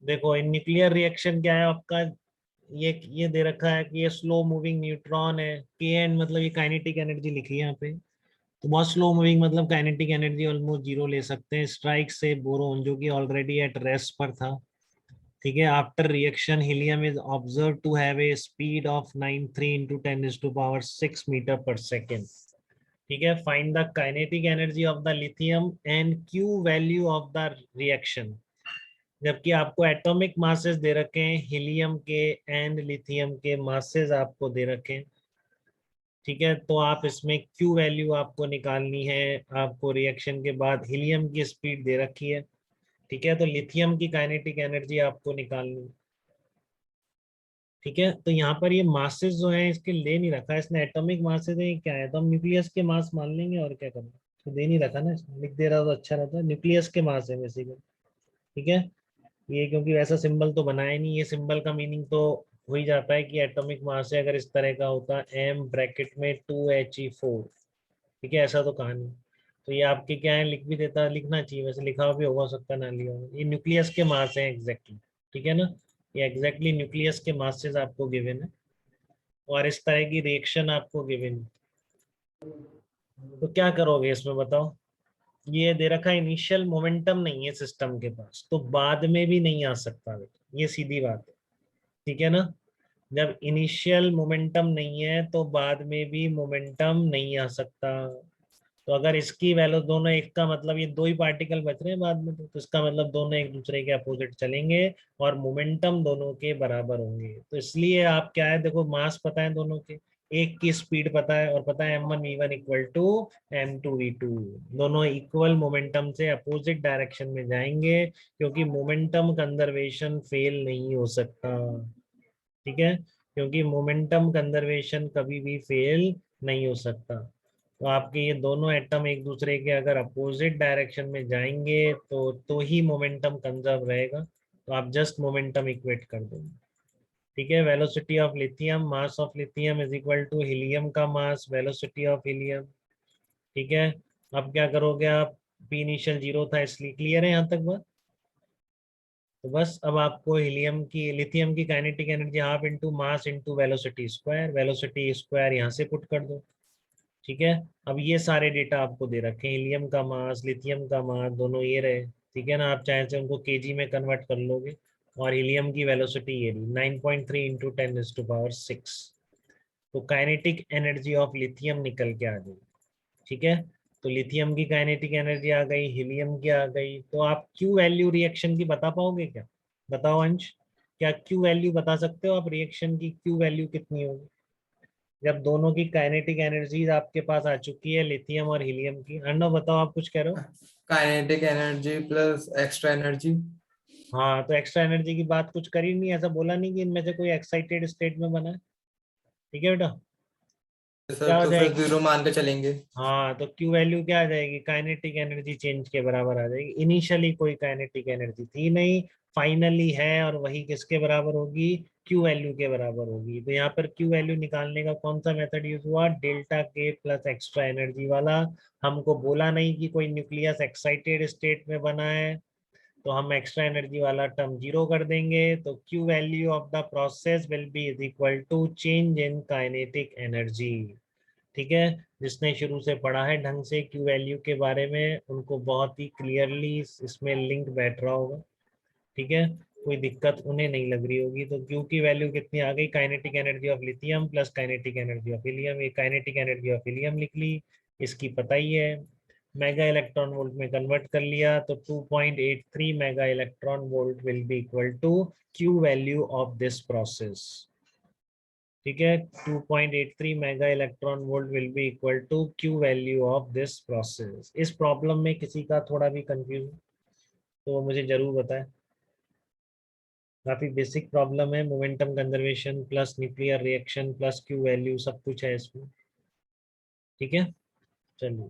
देखो in nuclear reaction क्या है आपका, ये दे रखा है कि ये स्लो मूविंग न्यूट्रॉन है, के एन मतलब ये काइनेटिक एनर्जी लिखी है यहाँ पे। तो बहुत स्लो मूविंग मतलब काइनेटिक एनर्जी ऑलमोस्ट जीरो ले सकते हैं। स्ट्राइक से बोरोन जो कि ऑलरेडी एट रेस्ट पर था, ठीक है। After reaction helium is observe to have a speed of 93 into 10⁻⁶ metre per second, ठीक है। Find the kinetic energy of the lithium and Q value of the reaction. जबकि आपको एटॉमिक मासेस दे रखे हैं हीलियम के एंड लिथियम के, masses आपको दे रखे हैं, ठीक है। तो आप इसमें क्यू वैल्यू आपको निकालनी है। आपको रिएक्शन के बाद हीलियम की स्पीड दे रखी है, ठीक है। तो लिथियम की काइनेटिक एनर्जी आपको निकालनी है, ठीक है। तो यहाँ पर ये मासेस जो है इसके ले नहीं रखा है इसने, एटॉमिक मासेस है क्या है, तो हम न्यूक्लियस के मास मान लेंगे और क्या करना। तो दे नहीं रखा ना इसने, लिख दे रहा तो अच्छा रहता है, न्यूक्लियस के मास है बेसिकली, ठीक है। ये क्योंकि वैसा सिंबल तो बनाया नहीं, ये सिंबल का मीनिंग तो हो ही जाता है कि एटॉमिक मास है, अगर इस तरह का होता एम ब्रैकेट में 2He4, ठीक है, ऐसा तो कहा नहीं। तो ये आपके क्या है, लिख भी देता, लिखना चाहिए वैसे, लिखा भी होगा, हो सकता है ना लिया होगा। ये न्यूक्लियस के मास है एग्जैक्टली, ठीक है ना। ये एग्जैक्टली न्यूक्लियस के मासेस आपको गिवन है और इस तरह की रिएक्शन आपको गिवन है। तो क्या करोगे इसमें बताओ। ये दे रखा इनिशियल मोमेंटम नहीं है सिस्टम के पास, तो बाद में भी नहीं आ सकता बेटा, ये सीधी बात है, ठीक है ना। जब इनिशियल मोमेंटम नहीं है तो बाद में भी मोमेंटम नहीं आ सकता। तो अगर इसकी वैल्यू दोनों एक का मतलब ये दो ही पार्टिकल बच रहे हैं बाद में, तो इसका मतलब दोनों एक दूसरे के अपोजिट चलेंगे और मोमेंटम दोनों के बराबर होंगे। तो इसलिए आप क्या है, देखो मास पता है दोनों के, एक की स्पीड पता है और पता है m1v1 इक्वल टू m2v2, दोनों इक्वल मोमेंटम से अपोजिट डायरेक्शन में जाएंगे, क्योंकि मोमेंटम कंजर्वेशन फेल नहीं हो सकता, ठीक है। क्योंकि मोमेंटम कंजर्वेशन कभी भी फेल नहीं हो सकता। तो आपके ये दोनों एटम एक दूसरे के अगर अपोजिट डायरेक्शन में जाएंगे तो ही मोमेंटम कंजर्व रहेगा। तो आप जस्ट मोमेंटम इक्वेट कर दोगे, ठीक है। Velocity of lithium, mass of lithium is equal to helium का मास, वेलोसिटी ऑफ हीलियम, ठीक है। अब क्या करोगे आप, पी इनिशियल 0 था इसलिए, क्लियर है यहाँ तक बात। तो बस अब आपको हीलियम की, लिथियम की kinetic energy half into mass into velocity square, velocity square यहाँ से पुट कर दो, ठीक है। अब ये सारे डेटा आपको दे रखे हैं, हीलियम का मास, लिथियम का मास, दोनों ये रहे, ठीक है ना। आप चाहे से उनको केजी में कन्वर्ट कर लोगे, और हीलियम की वेलोसिटी ये रही 9.3 इंटू 10⁻⁶। तो काइनेटिक एनर्जी ऑफ लिथियम निकल के आ गई, ठीक है। तो लिथियम की काइनेटिक एनर्जी आ गई, हीलियम की आ गई। तो आप क्यू वैल्यू रिएक्शन की बता पाओगे क्या, बताओ अंश, क्या क्यू वैल्यू बता सकते हो आप, रिएक्शन की क्यू वैल्यू कितनी होगी जब दोनों की काइनेटिक एनर्जीज आपके पास आ चुकी है, लिथियम और हीलियम की। अर्णव बताओ, आप कुछ कह रहे हो। Kinetic energy plus extra energy. हाँ, तो एक्स्ट्रा एनर्जी की बात कुछ करी नहीं, ऐसा बोला नहीं कि इनमें से कोई एक्साइटेड स्टेट में बना है, ठीक है बेटा। सर क्या हो तो फिर जाएगी, जीरो मान के चलेंगे। हाँ, तो क्यू वैल्यू क्या आ जाएगी, काइनेटिक एनर्जी चेंज के बराबर आ जाएगी। इनिशियली कोई काइनेटिक एनर्जी थी नहीं, फाइनली है, और वही किसके बराबर होगी, क्यू वैल्यू के बराबर होगी। तो यहाँ पर क्यू वैल्यू निकालने का कौन सा मेथड यूज हुआ, डेल्टा के प्लस एक्स्ट्रा एनर्जी वाला। हमको बोला नहीं कि कोई न्यूक्लियस एक्साइटेड स्टेट में बना है, तो हम एक्स्ट्रा एनर्जी वाला टर्म जीरो कर देंगे। तो Q value of the process will be is equal to change in kinetic energy, ठीक है। जिसने शुरू से पढ़ा है ढंग से क्यू वैल्यू के बारे में, उनको बहुत ही क्लियरली इसमें लिंक बैठ रहा होगा, ठीक है। कोई दिक्कत उन्हें नहीं लग रही होगी। तो क्यू की वैल्यू कितनी आ गई, kinetic energy of lithium plus kinetic energy of helium. ये काइनेटिक एनर्जी ऑफ हीलियम लिख ली, इसकी पता ही है, मेगा इलेक्ट्रॉन वोल्ट में कन्वर्ट कर लिया, तो 2.83 mega electron volt will be equal to Q value of this process, ठीक है। 2.83 mega electron volt will be equal to Q value of this process. इस प्रॉब्लम में किसी का थोड़ा भी कंफ्यूजन तो वो मुझे जरूर बताएं। काफी बेसिक प्रॉब्लम है, momentum conservation plus nuclear reaction plus Q value सब कुछ है इसमें, ठीक है। चलिए।